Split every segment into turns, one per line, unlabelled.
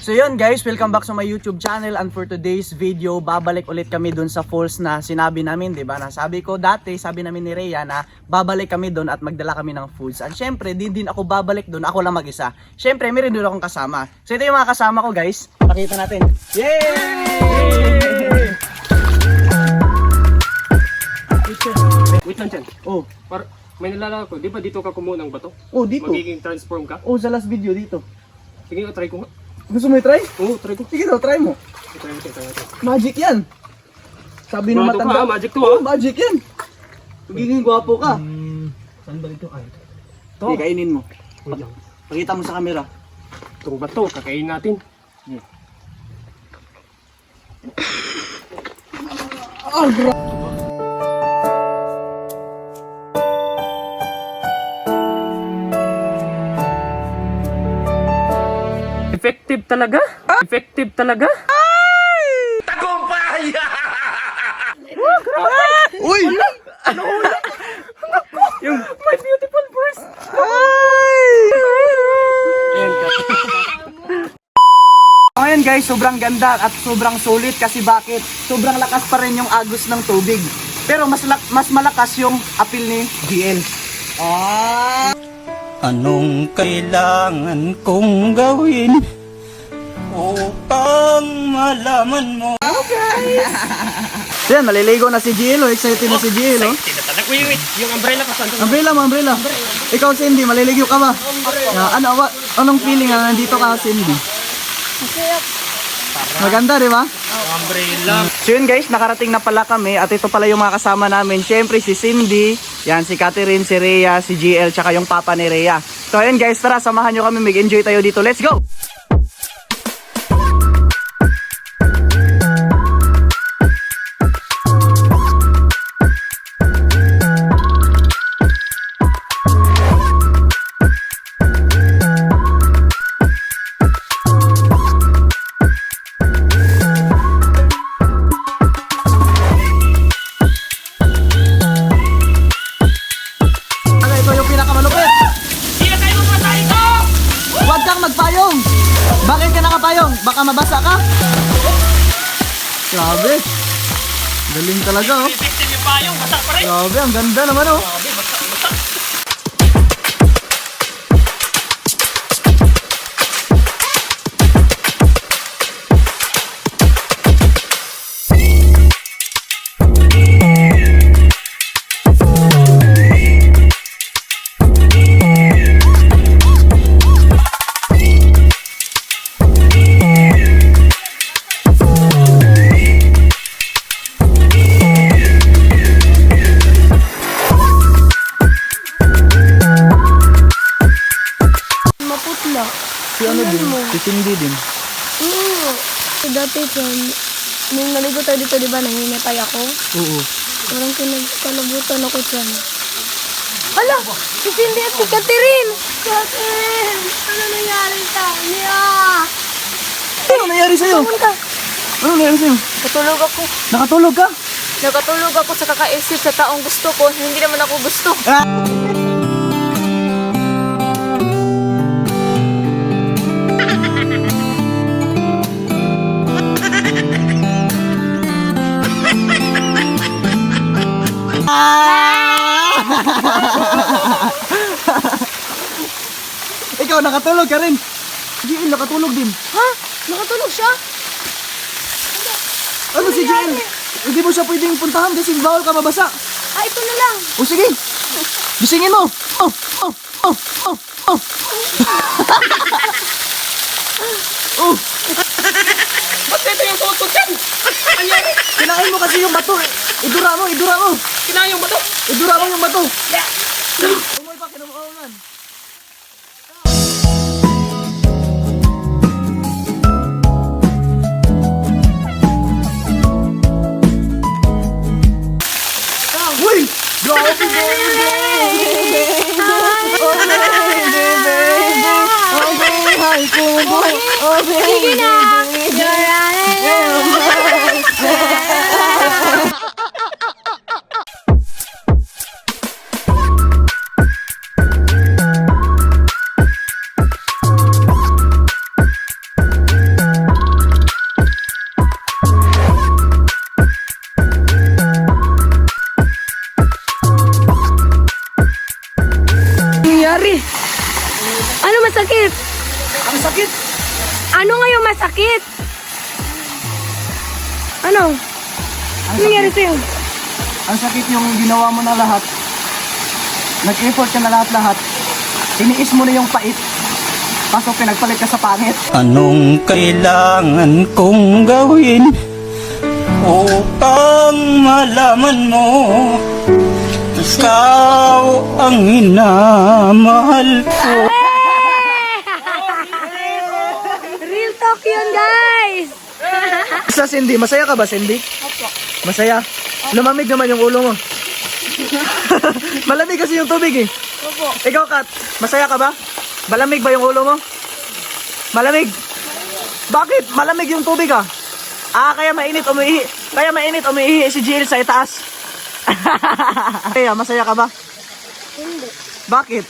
So yun guys, welcome back sa my YouTube channel, and for today's video, babalik ulit kami dun sa falls na sinabi namin, di ba? Nasabi ko dati, sabi namin ni Rhea na babalik kami dun at magdala kami ng foods. And syempre, din ako babalik dun, ako lang mag-isa. Syempre, meron dun akong kasama. So ito yung mga kasama ko guys, pakita natin. Yay!
Wait lang dyan.
Oh,
May nalala ko, di ba dito ka kumuha ng bato?
oh dito.
Magiging transform ka?
Oh, sa last video dito.
Sige, try ko nga.
Gusto mo i-try?
Oo, try ko.
Sige daw, try mo.
Try natin.
Magic yan. Sabi ng
Bato
matanda.
ka, magic to,
Oh, magic yan. Magiging gwapo ka.
Saan ba dito? Ay, ito.
Okay, kainin mo.
Wait lang.
Pakita mo sa camera.
Itong bato, kakain natin.
Oh, bro.
Effective talaga? Effective talaga?
Tagumpay! Uy! Ano ulit?
Yung
My beautiful birds! Ay! Ngayon guys, sobrang ganda at sobrang sulit kasi bakit? Sobrang lakas pa rin yung agos ng tubig. Pero mas malakas yung appeal ni GL.
Anong kailangan kong gawin upang malaman mo?
Yan, maliligo na si GL. Oh. Excited na si GL. Oh.
wait. Yung umbrella pa saan?
Umbrella mo, umbrella. Ikaw, Cindy, maliligo ka ba? Anong feeling na nandito ka, Cindy? Maganda, di ba?
Umbrella.
So yun guys, nakarating na pala kami at ito pala yung mga kasama namin. Syempre si Cindy, yan si Catherine, si Rhea, si GL, tsaka yung papa ni Rhea. So ayun guys, tara samahan nyo kami, mag-enjoy tayo dito. Let's go! Magpayong! Bakit ka nakapayong? Baka mabasa ka? Grabe! Galing talaga oh!
Effective yung payong, basa pa rin.
Grabe, ang ganda naman oh!
Grabe, basa.
Si ano din? Si Cindy din.
Oo. Dati nung naligo tayo dito, di ba, nanginatay ako?
Oo.
Parang kinagkalabutan ako dyan. Hala! Si Cindy at si Catherine! Catherine! Ano nangyari sa kanya?
Ano nangyari sa'yo?
Pumunta.
Ano nangyari sa'yo?
Katulog ako.
Nakatulog ka?
Nakatulog ako sa kakaisip sa taong gusto ko. Hindi naman ako gusto.
Ikaw, nakatulog ka rin. GL, nakatulog din.
Ha? Nakatulog siya?
Ano si GL? Hindi mo siya pwedeng puntahan kasi bawal ka mabasa.
Ah, ito na lang.
O sige, gisingin mo. Oh, oh, oh, oh, oh. Oh,
Ba't ito yung suot ko dyan?
kinain mo kasi yung bato. Idura mo, idura mo.
Kinain yung bato.
Idura mo yung bato. Umoy pa, kinumuulan. Uy! Grabe, baby! Oh, baby, baby! Oh, baby, hi, kubo! Oh, baby, baby!
Ano nga yung masakit? Ano? Ano nangyari sa'yo?
Ang sakit yung ginawa mo na lahat. Nag-effort ka na lahat-lahat. Tiniis mo na yung pait. Pasok pinagpalit ka sa pangit.
Anong kailangan kong gawin upang malaman mo ikaw ang minamahal ko?
Real talk yun, guys!
Sa Cindy, masaya ka ba, Cindy?
Opo.
Masaya? Lumamig naman yung ulo mo. Malamig kasi yung tubig eh.
Opo.
Ikaw, Kat, masaya ka ba? Malamig ba yung ulo mo? Malamig? Bakit? Malamig yung tubig ah. Kaya mainit umiihi. Kaya mainit umiihi si Jill sa itaas. Kaya, masaya ka ba?
Hindi.
Bakit?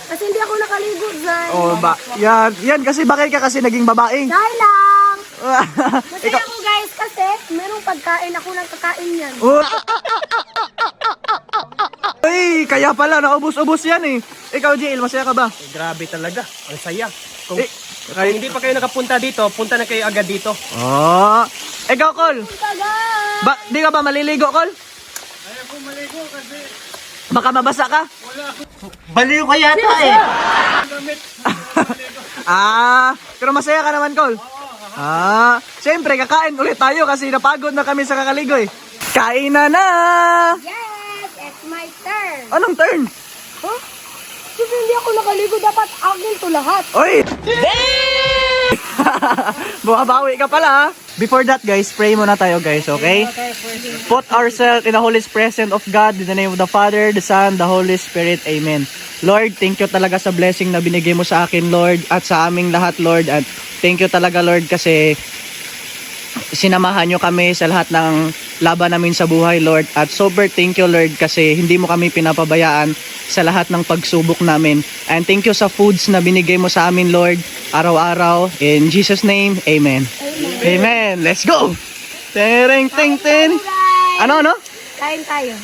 Kasi hindi ako nakaligo dyan.
Yan kasi bakit ka kasi naging babae?
Dahil lang! Masaya
Ikaw,
ako, guys, kasi merong pagkain ako nagkakain yan.
oh. Ay, kaya pala naubos-ubos yan eh. Ikaw, Jill, masaya ka ba?
Grabe talaga. Ang saya. Kung,
Eh,
kung hindi pa kayo nakapunta dito, punta na kayo agad dito.
Oh. Ikaw, Col.
Taga!
Di ka ba maliligo, Col? Baka mabasa ka?
Baliw ka yata eh.
Pero masaya ka naman, Col. Siyempre, kakain ulit tayo kasi napagod na kami sa kakaligo eh. Kain na na!
Yes! It's my turn!
Anong turn?
Huh? Kasi hindi ako nakaligo, dapat akin to lahat.
Oy! Bukabawi ka pala ha. Before that guys, pray muna tayo guys, okay? Put ourselves in the holy presence of God in the name of the Father, the Son, the Holy Spirit. Amen. Lord, thank you talaga sa blessing na binigay mo sa akin, Lord, at sa aming lahat, Lord. At thank you talaga, Lord, kasi sinamahan nyo kami sa lahat ng laban namin sa buhay, Lord. At super thank you, Lord, kasi hindi mo kami pinapabayaan sa lahat ng pagsubok namin. And thank you sa foods na binigay mo sa amin, Lord, araw-araw. In Jesus' name, Amen. Amen. Let's go! Tereng, ting, ting. Ano?
Kain tayo.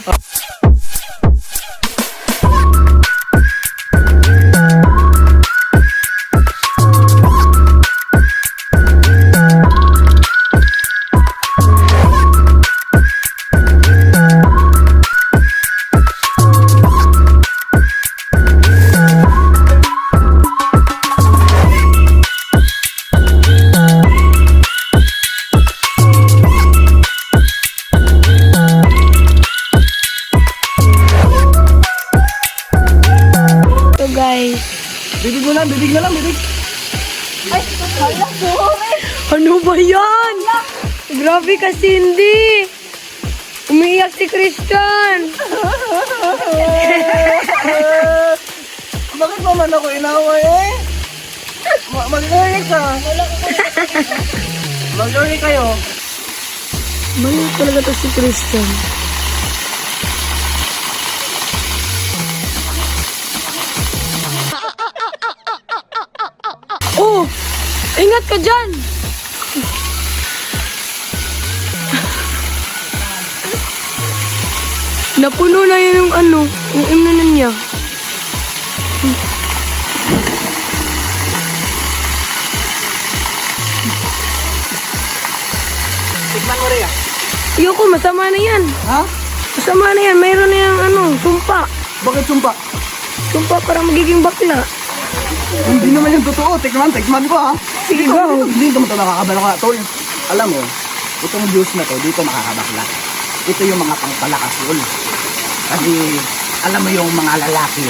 Ito, guys.
Bibig mo lang, bibig na lang, bibig.
Ay, hala po. Ano ba yan? Grabe ka, Cindy. Umiiyak si Christian.
Bakit pa man ako inaway eh? Mag-learning ka. Mag-learning kayo.
Mali talaga to si Christian. Oh! Ingat ka dyan! Napuno na yun yung ano, yung inunan niya.
Tikman mo rin ah.
Ayoko, masama na yan.
Ha?
Masama na yan. Mayroon na yung ano, sumpa.
Bakit sumpa?
Sumpa para magiging bakla.
Hindi naman yung totoo. Tikman ko ha.
Sige, go.
Hindi naman ito nakakabala ka. Tol, alam mo, itong juice na to, dito makakabakla. Ito yung mga pangpalakas yun. Kasi, alam mo yung mga lalaki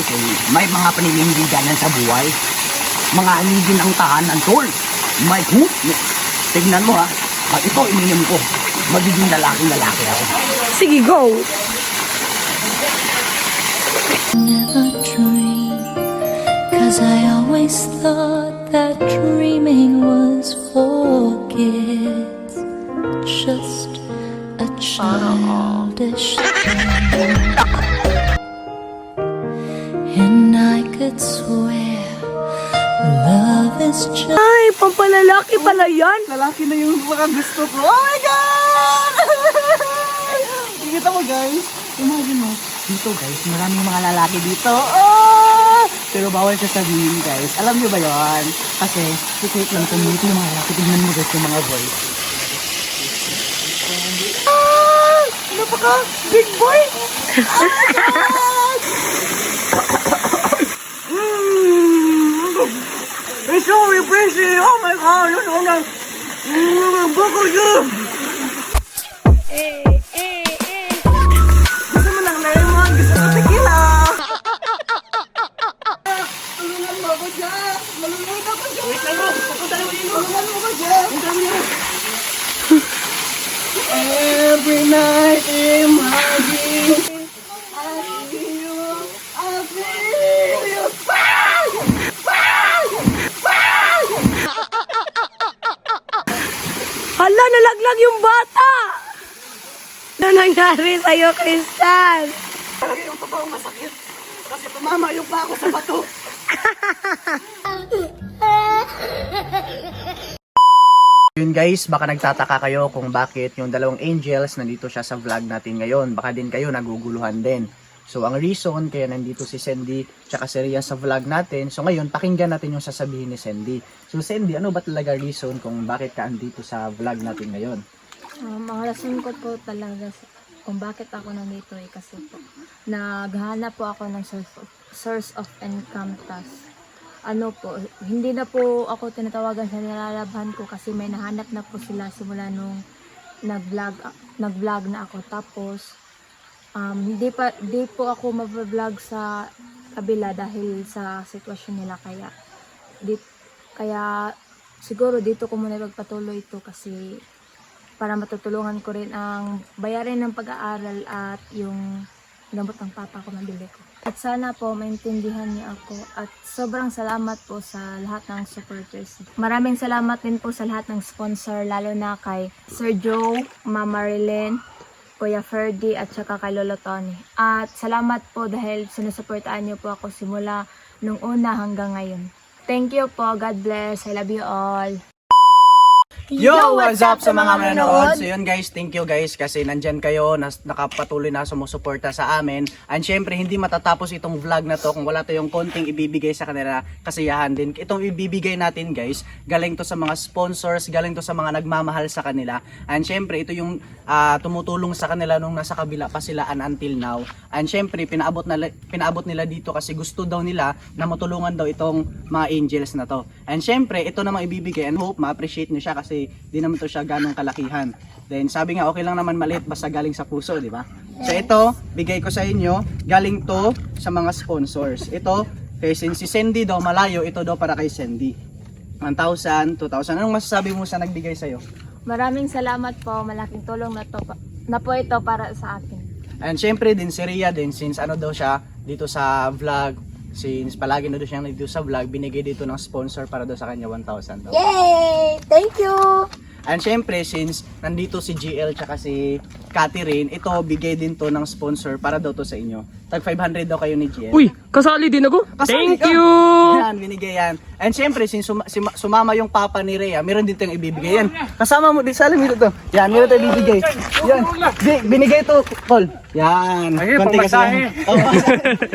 to, may mga paninindiganan sa buhay. Mga alibin ang tahanan, tol. May hook. Tignan mo ha. Pag ito ininom ko, magiging lalaki ako.
Sige, go.
Never dream, 'cause I always thought that dreaming was for kids, just a childish thing. And I could swear love is just
Ay, pampalalaki pala yan.
Lalaki na yung mga gusto ko. Oh my God! Kita mo guys. Imagine mo. Dito guys, maraming mga lalaki dito. Oh! Pero bawal siya sabihin, guys. Alam niyo ba yon? Kasi, secret lang kung dito yung mga tignan mo guys yung mga voice. Ano pa ka? Big boy? It's so refreshing! Oh my God! Yun ang bukol yun! Gusto mo ng lemon? Gusto mo tequila? Tulungan mo ako dyan! Malulog ako dyan! Wait lang bro! Papunta mo dito! Tulungan mo ako dyan! Every night imagine I feel you, I feel you.
Hala, nalaglag yung bata! Ano nangyari sa'yo, Christian?
Talaga yung totoong masakit. Kasi tumama yung pa ako sa bato. Yun guys, baka nagtataka kayo kung bakit yung dalawang angels nandito siya sa vlog natin ngayon. Baka din kayo naguguluhan din. So ang reason kaya nandito si Sandy tsaka si Rhea sa vlog natin. So ngayon, pakinggan natin yung sasabihin ni Sandy. So Sandy, ano ba talaga reason kung bakit ka andito sa vlog natin ngayon?
Ang rason ko po talaga kung bakit ako nandito kasi po naghahanap po ako ng source of income. Ano po, hindi na po ako tinatawagan sa nilalabhan ko kasi may nahanap na po sila simula nung nag-vlog na ako. Tapos hindi po ako mag-vlog sa kabila dahil sa sitwasyon nila, kaya siguro dito ko muna magpatuloy ito kasi para matutulungan ko rin ang bayarin ng pag-aaral at yung gamot ng papa ko nabili ko. At sana po maintindihan niyo ako at sobrang salamat po sa lahat ng supporters. Maraming salamat din po sa lahat ng sponsor, lalo na kay Sir Joe, Mama Marilyn, Kuya Ferdy at saka kay Lolo Tony. At salamat po dahil sinusuportaan niyo po ako simula nung una hanggang ngayon. Thank you po. God bless. I love you all.
Yo, what's up sa mga manonood? So yun guys, thank you guys kasi nandyan kayo, nakapatuloy na sumusuporta sa amin. And syempre, hindi matatapos itong vlog na to kung wala tayong konting ibibigay sa kanila, kasiyahan din. Itong ibibigay natin guys, galing to sa mga sponsors, galing to sa mga nagmamahal sa kanila. And syempre, ito yung tumutulong sa kanila nung nasa kabila pa sila until now. And syempre, pinaabot nila dito kasi gusto daw nila na matulungan daw itong mga angels na to. And syempre, ito namang ibibigay and hope ma-appreciate nyo siya kasi di naman to siya ganong kalakihan. Then sabi nga okay lang naman maliit basta galing sa puso, di ba? So ito, bigay ko sa inyo, galing to sa mga sponsors. Ito, kay since si Sandy daw malayo, ito daw para kay Sandy. 1,000, 2,000. Anong masasabi mo sa nagbigay sa'yo?
Maraming salamat po. Malaking tulong na po ito para sa akin.
And syempre din si Rhea din, since ano daw siya dito sa vlog, since palagi na daw siya dito sa vlog, binigay dito ng sponsor para daw sa kanya 1,000 daw.
Yay! Thank you!
And syempre, since nandito si GL tsaka si Catherine, ito bigay din to ng sponsor para daw to sa inyo. Tag 500 daw kayo ni GL.
Uy, kasali din ako.
Kasali
Thank
ka.
you.
Yan, binigay yan. And syempre, since sumama yung papa ni Rhea, meron din tayong ibibigay yan. Kasama mo, di salim ito to. Yan, meron tayong ibibigay. Yan, binigay to, Paul. Yan.
Ayun,
Konti kasi
pamasahe.
yan. Oh,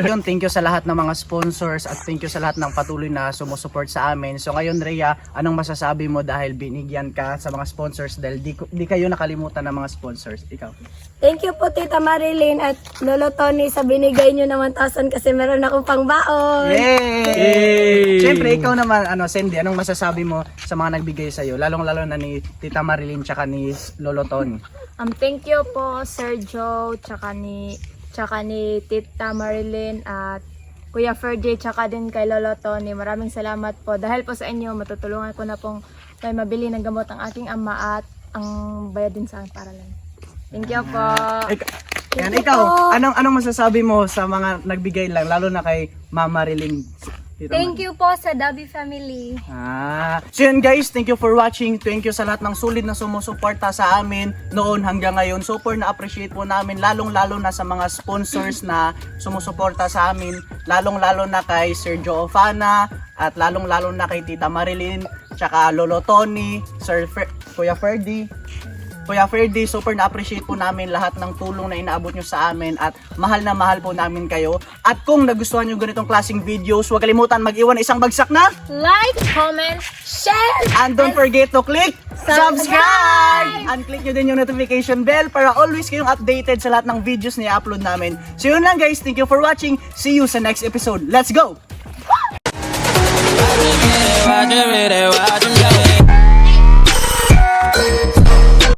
yun, thank you sa lahat ng mga sponsors at thank you sa lahat ng patuloy na sumusuport sa amin. So ngayon, Rhea, anong masasabi mo dahil binigyan ka sa mga sponsors dahil di kayo nakalimutan ng mga sponsors? Ikaw.
Thank you po Tita Marilyn at Lolo Tony sa binigay nyo ng 1,000 kasi meron akong pangbaon.
Yay! Siyempre, ikaw naman, Sandy, anong masasabi mo sa mga nagbigay sa'yo? Lalong-lalo na ni Tita Marilyn tsaka ni Lolo Tony.
Thank you po Sir Joe, tsaka ni Tita Marilyn at Kuya Ferdy, tsaka din kay Lolo Tony. Maraming salamat po. Dahil po sa inyo, matutulungan ko na pong may mabili ng gamot ang aking ama at ang bayad din sa paralan. Thank you po.
Yan, ikaw, anong masasabi mo sa mga nagbigay lang, lalo na kay Mama Marilyn?
Thank you po sa Dabi family.
So yun guys, thank you for watching. Thank you sa lahat ng sulit na sumusuporta sa amin noon hanggang ngayon. Super na-appreciate po namin, lalong-lalo na sa mga sponsors na sumusuporta sa amin. Lalong-lalo na kay Sir Joe Ofana at lalong-lalo na kay Tita Marilyn, tsaka Lolo Tony, Kuya Ferdy. Kuya Ferdy, super na-appreciate po namin lahat ng tulong na inaabot nyo sa amin at mahal na mahal po namin kayo. At kung nagustuhan nyo ganitong klaseng videos, huwag kalimutan mag-iwan ng isang bagsak na
Like, comment, share!
and don't forget to click subscribe! And click nyo din yung notification bell para always kayong updated sa lahat ng videos na i-upload namin. So yun lang guys, thank you for watching. See you sa next episode. Let's go!
Roger it, roger it.